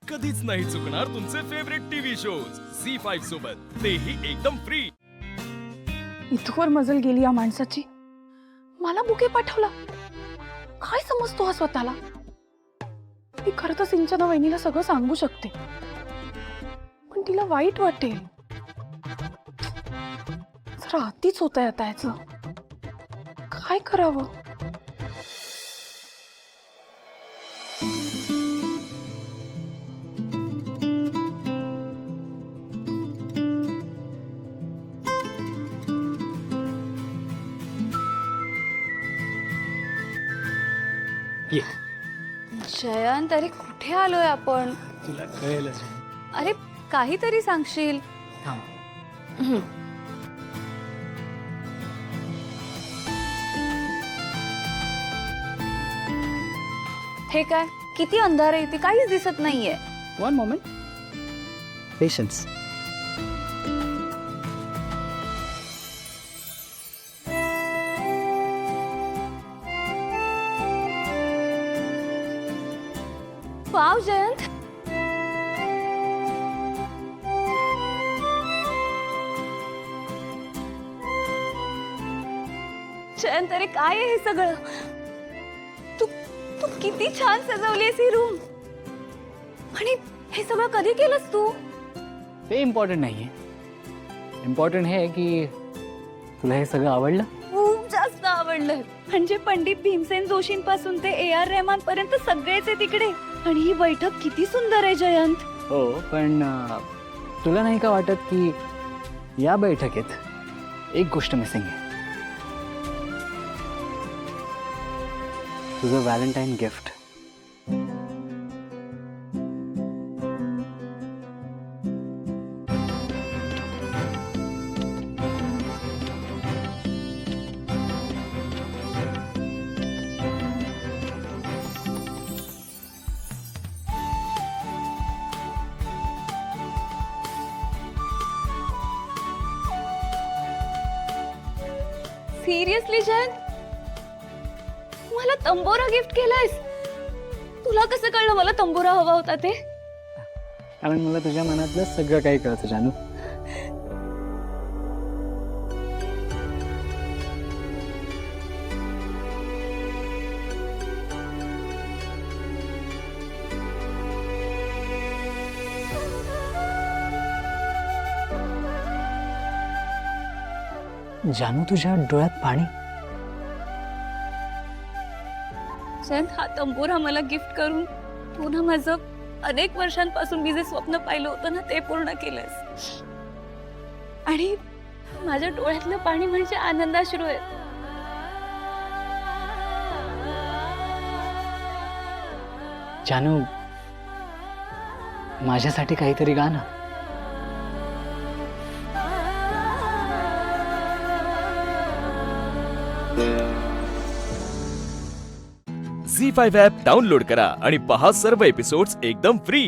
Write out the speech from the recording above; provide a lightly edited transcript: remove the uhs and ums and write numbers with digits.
कधीच नाही चुकणार तुमचे फेवरेट टीव्ही शोज झी5 सोबत, तेही एकदम फ्री। इथवर मजल गेली या माणसाची। मला बुके पाठवला, काय समजतो हा स्वतःला? मी खरं तर सिंचना वहिनीला सगळं सांगू शकते, पण तिला वाईट वाटेल। जरा अतिच होतंय आता याचं, काय करावं? ये जयंत, अरे कुठे आलोय आपण? तुला कळेलच। अरे काहीतरी सांगशील। थांब, हे काय, किती अंधार आहे इथे, काहीच दिसत नाहीये। One moment, patience. Wow Jayant, Jayant, अरे काय आहे हे सगळं? तू तू किती छान सजवलीस ही रूम, आणि हे सगळं कधी केलंस तू? ते इम्पॉर्टंट नाहीये, इम्पॉर्टंट हे की तुला हे सगळं आवडलं। खूप जास्त आवडलं। म्हणजे पंडित भीमसेन जोशींपासून ते AR रहमान पर्यंत सगळेच आहे तिकडे, आणि ही बैठक किती सुंदर आहे जयंत। हो, पण तुला नाही का वाटत की या बैठकीत एक गोष्ट मिसिंग आहे? तुझं व्हॅलेंटाईन गिफ्ट। सिरियसली जयंत, मला तंबोरा गिफ्ट केलायस? तुला कसं कळलं मला तंबोरा हवा होता ते? कारण मला तुझ्या मनातलं सगळं काही कळतं जानू। जानू, तुझ्या डोळ्यात पाणी। जयंत, हा तंबोरा मला गिफ्ट करून तू ना माझं अनेक वर्षांपासून मी जे स्वप्न पाहिलं होतं ना ते पूर्ण केलंस, आणि माझ्या डोळ्यातलं पाणी म्हणजे आनंदाश्रू आहे। जानू, माझ्यासाठी काहीतरी गा ना। झी5 ॲप डाउनलोड करा आणि पहा सर्व एपिसोड्स एकदम फ्री।